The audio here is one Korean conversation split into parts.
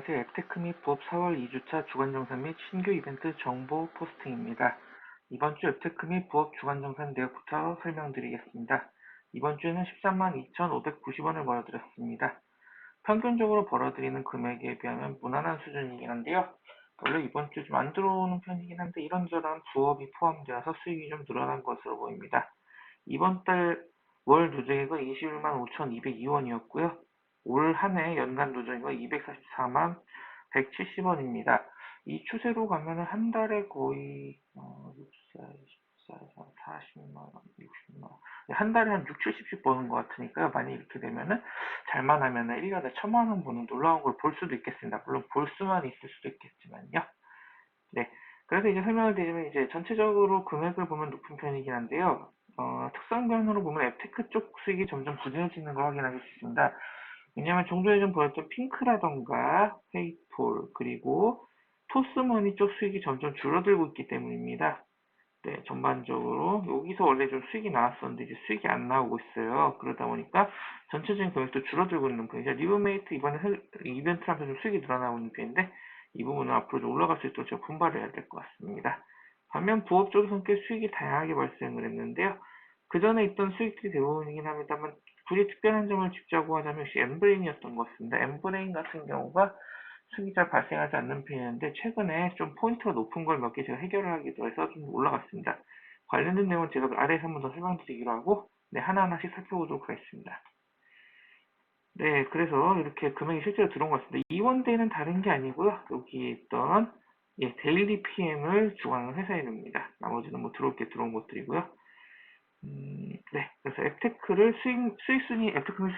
안녕하세요. 앱테크 및 부업 4월 2주차 주간정산 및 신규 이벤트 정보 포스팅입니다. 이번 주 앱테크 및 부업 주간정산 내역부터 설명드리겠습니다. 이번 주에는 13만 2,590원을 벌어들였습니다. 평균적으로 벌어들이는 금액에 비하면 무난한 수준이긴 한데요. 원래 이번 주 좀 안 들어오는 편이긴 한데 이런저런 부업이 포함되어서 수익이 좀 늘어난 것으로 보입니다. 이번 달 월 누적액은 21만 5,202원이었고요. 올 한 해 연간 누적액은 244만 170원입니다. 이 추세로 가면은 한 달에 거의 64, 24, 40만 원, 60만 원. 한 달에 한 6, 70씩 버는 것 같으니까요. 만약 이렇게 되면은 잘만 하면은 1년에 1,000만 원 버는 놀라운 걸 볼 수도 있겠습니다. 물론 볼 수만 있을 수도 있겠지만요. 네. 그래서 이제 설명을 드리면 이제 전체적으로 금액을 보면 높은 편이긴 한데요. 특성별로 보면 앱테크 쪽 수익이 점점 부진해지는 걸 확인하실 수 있습니다. 왜냐하면 종전에 좀 보였던 핑크라던가 페이폴 그리고 토스머니 쪽 수익이 점점 줄어들고 있기 때문입니다. 네, 전반적으로 여기서 원래 좀 수익이 나왔었는데 이제 수익이 안 나오고 있어요. 그러다 보니까 전체적인 금액도 줄어들고 있는 편이죠. 리브메이트 이번에 이벤트를 하면서 좀 수익이 늘어나고 있는 편인데 이 부분은 앞으로 좀 올라갈 수 있도록 제가 분발을 해야 될 것 같습니다. 반면 부업 쪽에서는 꽤 수익이 다양하게 발생을 했는데요. 그 전에 있던 수익들이 대부분이긴 합니다만 굳이 특별한 점을 짚자고 하자면 역시 엠브레인이었던 것 같습니다. 엠브레인 같은 경우가 수익이 잘 발생하지 않는 편이었는데 최근에 좀 포인트가 높은 걸 몇 개 제가 해결을 하기도 해서 좀 올라갔습니다. 관련된 내용은 제가 아래에서 한번 더 설명드리기로 하고 네, 하나하나씩 살펴보도록 하겠습니다. 네, 그래서 이렇게 금액이 실제로 들어온 것 같습니다. 이원대는 다른 게 아니고요. 여기 있던 데일리 PM을 주관하는 회사 이름입니다. 나머지는 뭐 들어올 게 들어온 것들이고요. 네, 그래서 앱테크를 수익순위, 앱테크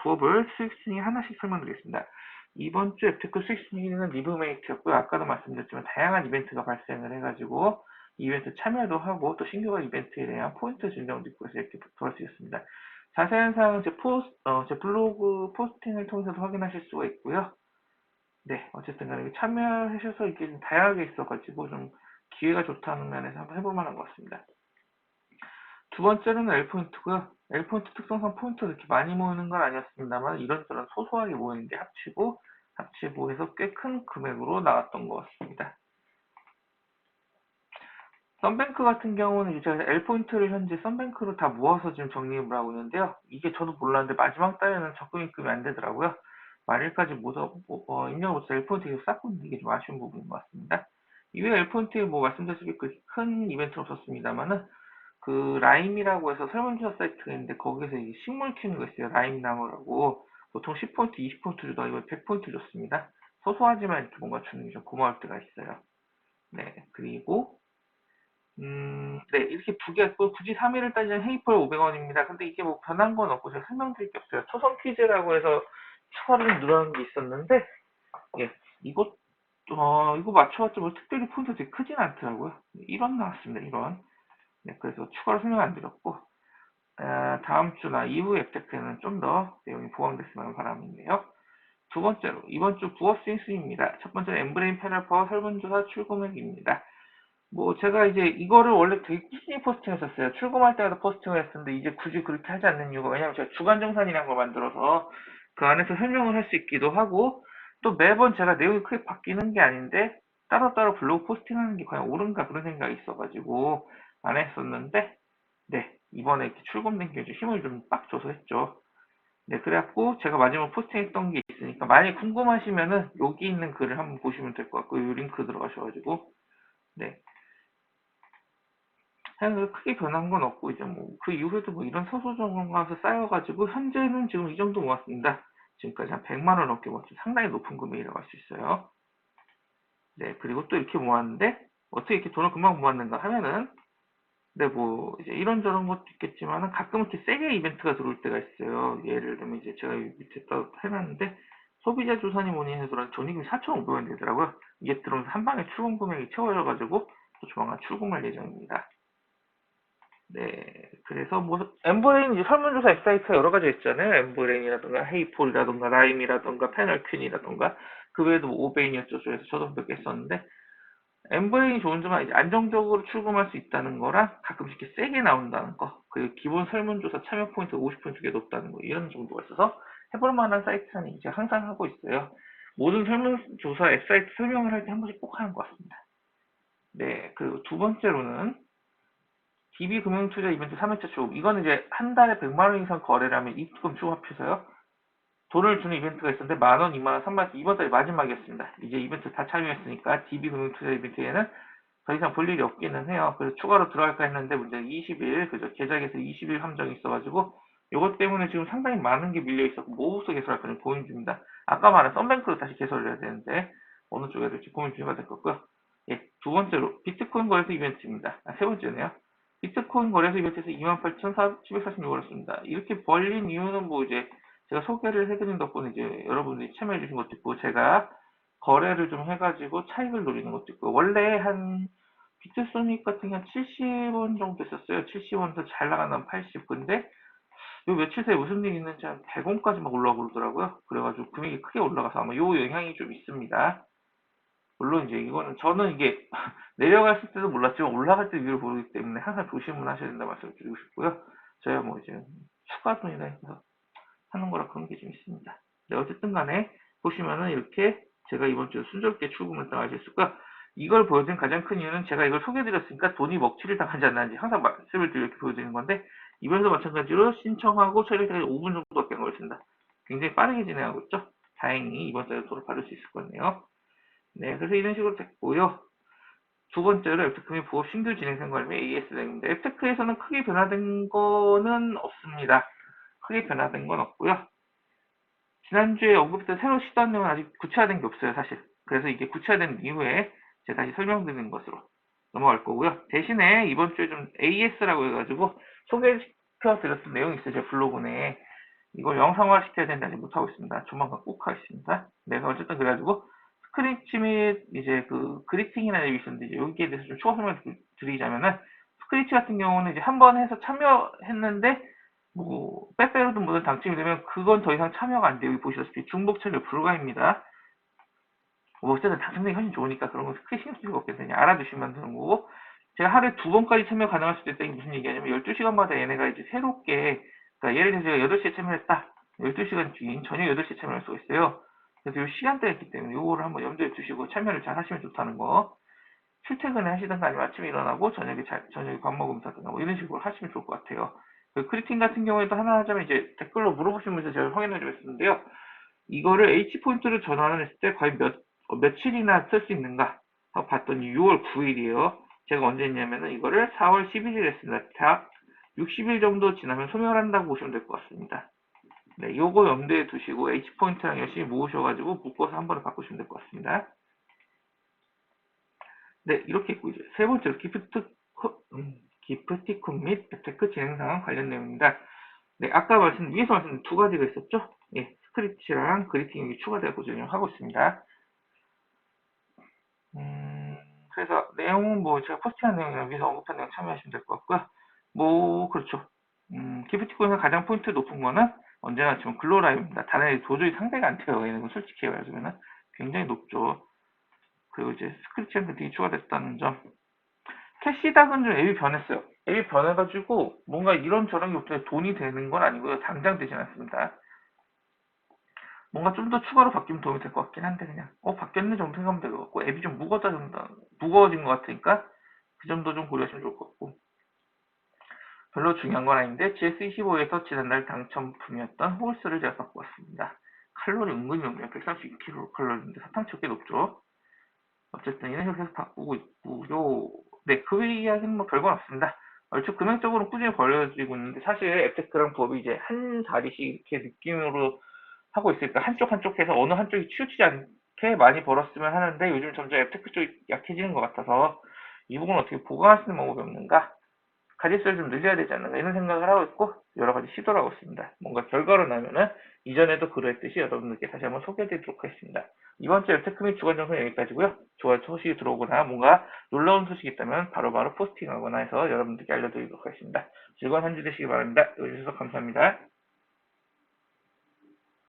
부업을 수익순위 하나씩 설명드리겠습니다. 이번 주 앱테크 수익순위는 리브메이트였고요. 아까도 말씀드렸지만 다양한 이벤트가 발생을 해가지고 이벤트 참여도 하고 또 신규가 이벤트에 대한 포인트 증정도 있고 해서 이렇게 돌아쓰겠습니다. 자세한 사항은 제 블로그 포스팅을 통해서도 확인하실 수가 있고요. 네, 어쨌든 간에 참여하셔서 이게 좀 다양하게 있어가지고 좀 기회가 좋다는 면에서 한번 해볼 만한 것 같습니다. 두 번째로는 L포인트고요. L포인트 특성상 포인트가 그렇게 많이 모이는 건 아니었습니다만 이런저런 소소하게 모이는 게 합치고 해서 꽤 큰 금액으로 나왔던 것 같습니다. 썬뱅크 같은 경우는 이제 L포인트를 현재 썬뱅크로 다 모아서 지금 정리를 하고 있는데요. 이게 저도 몰랐는데 마지막 달에는 적금 입금이 안 되더라고요. 말일까지 입력을 못해서 L포인트 계속 쌓고 있는 게 좀 아쉬운 부분인 것 같습니다. 이외에 L포인트에 뭐 말씀드렸다시피 큰 이벤트는 없었습니다만은 그 라임이라고 해서 설문조사 사이트가 있는데 거기서 이제 식물 키우는 거 있어요. 라임 나무라고 보통 10포인트, 20포인트 주다가 이번 100포인트 줬습니다. 소소하지만 이렇게 뭔가 주는 게 좀 고마울 때가 있어요. 네, 그리고 네, 이렇게 두 개 있고 굳이 3위를 따지면 헤이펄 500원입니다. 근데 이게 뭐 변한 건 없고 제가 설명드릴 게 없어요. 초성 퀴즈라고 해서 추가로 늘어난 게 있었는데 예, 이거 맞춰봤자 뭐 특별히 포인트가 되게 크진 않더라고요. 1원 나왔습니다. 1원. 네, 그래서 추가로 설명 안 드렸고 다음 주나 이후 앱테크는 좀 더 내용이 보강됐으면 바람이네요. 두 번째로 이번 주 부업 스윙입니다. 첫 번째는 엠브레인 패널 파워 설문조사 출금액입니다. 뭐 제가 이제 이거를 원래 되게 꾸준히 포스팅했었어요. 출금할 때마다 포스팅을 했었는데 이제 굳이 그렇게 하지 않는 이유가 왜냐면 제가 주간정산이라는 걸 만들어서 그 안에서 설명을 할 수 있기도 하고 또 매번 제가 내용이 크게 바뀌는 게 아닌데 따로따로 블로그 포스팅하는 게 과연 옳은가 그런 생각이 있어가지고 안 했었는데 네, 이번에 이렇게 출금된 게 힘을 좀 빡 줘서 했죠. 네, 그래갖고 제가 마지막 포스팅했던 게 있으니까 만약 궁금하시면은 여기 있는 글을 한번 보시면 될 것 같고 이 링크 들어가셔가지고 네, 그냥 크게 변한 건 없고 이제 뭐 그 이후에도 뭐 이런 소소정한 거서 쌓여가지고 현재는 지금 이 정도 모았습니다. 지금까지 한 100만 원 넘게 모았죠. 상당히 높은 금액이라고 할 수 있어요. 네, 그리고 또 이렇게 모았는데 어떻게 이렇게 돈을 금방 모았는가 하면은 네, 뭐, 이제 이런저런 것도 있겠지만은 가끔 이렇게 세게 이벤트가 들어올 때가 있어요. 예를 들면 이제 제가 밑에 또 해놨는데 소비자 조사니 뭐니 해서 전입금이 4,500원 되더라고요. 이게 들어오면서 한 방에 출금 금액이 채워져가지고 또 조만간 출금할 예정입니다. 네, 그래서 뭐 엠브레인 이제 설문조사 웹사이트가 여러 가지 있잖아요. 엠브레인이라든가 헤이폴이라든가 라임이라든가 패널퀸이라든가 그 외에도 뭐 오베인이었죠. 그래서 저도 몇 개 썼는데 엠브레인이 좋은 점은 이제 안정적으로 출금할 수 있다는 거랑 가끔씩 이렇게 세게 나온다는 거, 그리고 기본 설문조사 참여 포인트 50포인트가 높다는 거, 이런 정도가 있어서 해볼 만한 사이트는 이제 항상 하고 있어요. 모든 설문조사 앱사이트 설명을 할 때 한 번씩 꼭 하는 것 같습니다. 네, 그리고 두 번째로는 DB금융투자 이벤트 3회차 추억. 이거는 이제 한 달에 100만 원 이상 거래를 하면 입금 추후 합쳐서요. 돈을 주는 이벤트가 있었는데 만 원, 2만 원, 3만 원 이번 달이 마지막이었습니다. 이제 이벤트 다 참여했으니까 DB금융투자 이벤트에는 더 이상 볼 일이 없기는 해요. 그래서 추가로 들어갈까 했는데 문제는 20일, 그죠? 제작에서 20일 함정이 있어가지고 이것 때문에 지금 상당히 많은 게 밀려있었고 모호소 개설할 거는 고민 중입니다. 아까 말한 썬뱅크로 다시 개설을 해야 되는데 어느 쪽에 될지 고민 중이가 될 거고요. 예, 두 번째로 비트코인 거래소 이벤트입니다. 세 번째네요. 비트코인 거래소 이벤트에서 28,746원이었습니다. 이렇게 벌린 이유는 뭐 이제 제가 소개를 해드린 덕분에 이제 여러분들이 참여해주신 것도 있고 제가 거래를 좀 해가지고 차익을 노리는 것도 있고 원래 한 비트소닉 같은 게 한 70원 정도 했었어요. 70원에서 잘 나가는 80. 근데 요 며칠 사이에 무슨 일이 있는지 한 100원까지 막 올라오고 그러더라고요. 그래가지고 금액이 크게 올라가서 아마 요 영향이 좀 있습니다. 물론 이제 이거는 저는 이게 내려갔을 때도 몰랐지만 올라갈 때 위로 보이기 때문에 항상 조심을 하셔야 된다 말씀을 드리고 싶고요. 저희가 뭐 이제 추가 돈이나 해서 하는 거라 그런 게 좀 있습니다. 네, 어쨌든 간에 보시면은 이렇게 제가 이번 주에 순조롭게 출금했다고 알 수 있을 거야. 이걸 보여드린 가장 큰 이유는 제가 이걸 소개해드렸으니까 돈이 먹칠을 당하지 않는지 항상 말씀을 드리고 이렇게 보여드리는 건데 이번에도 마찬가지로 신청하고 처리까지 5분 정도밖에 안 걸렸습니다. 굉장히 빠르게 진행하고 있죠. 다행히 이번 달에 돈을 받을 수 있을 거네요. 네, 그래서 이런 식으로 됐고요. 두 번째로 앱테크의 부업 신규 진행생 관리 AS입니다. 앱테크에서는 크게 변화된 거는 없습니다. 크게 변화된 건 없고요. 지난주에 언급했던 새로 시도한 내용은 아직 구체화된 게 없어요, 사실. 그래서 이게 구체화된 이후에 제가 다시 설명드리는 것으로 넘어갈 거고요. 대신에 이번 주에 좀 AS라고 해가지고 소개시켜드렸던 내용이 있어요, 제 블로그 내에. 이걸 영상화 시켜야 되는데 아직 못하고 있습니다. 조만간 꼭 하겠습니다. 네, 어쨌든 그래가지고 스크래치 및 이제 그 그리팅이나 내비션인데 이제 여기에 대해서 좀 추가 설명을 드리자면은 스크래치 같은 경우는 이제 한 번 해서 참여했는데 뭐 빼빼로든 뭐든 당첨이 되면 그건 더 이상 참여가 안 돼요. 여기 보시다시피 중복 참여 불가입니다. 뭐 어쨌든 당첨되기 훨씬 좋으니까 그런 거 크게 신경 쓸 필요가 없겠네요. 알아두시면 되는 거고 제가 하루에 2번까지 참여 가능할 수도 있다는 게 무슨 얘기냐면 12시간마다 얘네가 이제 새롭게 그러니까 예를 들어서 제가 8시에 참여했다. 12시간 뒤인 저녁 8시에 참여할 수가 있어요. 그래서 이 시간대가 있기 때문에 이거를 한번 염두에 두시고 참여를 잘 하시면 좋다는 거. 출퇴근을 하시든가 아니면 아침에 일어나고 저녁에 밥 먹으면서 하든가 뭐 이런 식으로 하시면 좋을 것 같아요. 그 크리팅 같은 경우에도 하나 하자면 이제 댓글로 물어보신 분에서 제가 확인해 드렸는데요. 이거를 H포인트로 전환을 했을 때 과연 며칠이나 쓸 수 있는가 하고 봤더니 6월 9일이에요. 제가 언제 했냐면은 이거를 4월 11일에 했습니다. 약 60일 정도 지나면 소멸한다고 보시면 될 것 같습니다. 네, 요거 염두에 두시고 H포인트랑 열심히 모으셔가지고 묶어서 한 번에 바꾸시면 될 것 같습니다. 네, 이렇게 있고 이제 세 번째로 기프티콘 및 앱테크 진행 상황 관련 내용입니다. 네, 아까 위에서 말씀드린 두 가지가 있었죠? 예, 스크립치랑 그리팅이 추가되고 진행하고 있습니다. 그래서 내용은 뭐 제가 포스팅한 내용이랑 위에서 언급한 내용 참여하시면 될 것 같고요. 뭐 그렇죠. 기프티콘에서 가장 포인트 높은 거는 언제나 지금 글로라이브입니다. 다른 애들 도저히 상대가 안 돼요. 얘는 솔직히 말하자면 굉장히 높죠. 그리고 이제 스크립치랑 그리팅이 추가됐다는 점. 캐시닥은 좀 앱이 변했어요. 앱이 변해가지고 뭔가 이런저런 게 없는데 돈이 되는 건 아니고요. 당장 되진 않습니다. 뭔가 좀 더 추가로 바뀌면 도움이 될 것 같긴 한데 그냥 바뀌었네 정도 생각하면 될 것 같고 앱이 좀 무거워진 것 같으니까 그 점도 좀 고려하시면 좋을 것 같고 별로 중요한 건 아닌데 GS25에서 지난달 당첨품이었던 홀스를 제가 갖고 왔습니다. 칼로리 은근히 높네요. 132kcal인데 사탕치가 꽤 높죠. 어쨌든 이런 식으로 해서 바꾸고 있고요. 네, 그 이야기는 뭐 별건 없습니다. 얼추 금액적으로 꾸준히 벌려지고 있는데 사실 앱테크랑 부업이 이제 한 자리씩 이렇게 느낌으로 하고 있으니까 한쪽 해서 어느 한쪽이 치우치지 않게 많이 벌었으면 하는데 요즘 점점 앱테크 쪽이 약해지는 것 같아서 이 부분을 어떻게 보강할 수 있는 방법이 없는가? 가짓수를 좀 늘려야 되지 않는가 이런 생각을 하고 있고 여러 가지 시도를 하고 있습니다. 뭔가 결과로 나면은 이전에도 그러했듯이 여러분들께 다시 한번 소개해드리도록 하겠습니다. 이번 주 앱테크 및 주간 정보는 여기까지고요. 좋아요 소식이 들어오거나 뭔가 놀라운 소식이 있다면 바로바로 포스팅하거나 해서 여러분들께 알려드리도록 하겠습니다. 즐거운 한 주 되시기 바랍니다. 여기주셔서 감사합니다.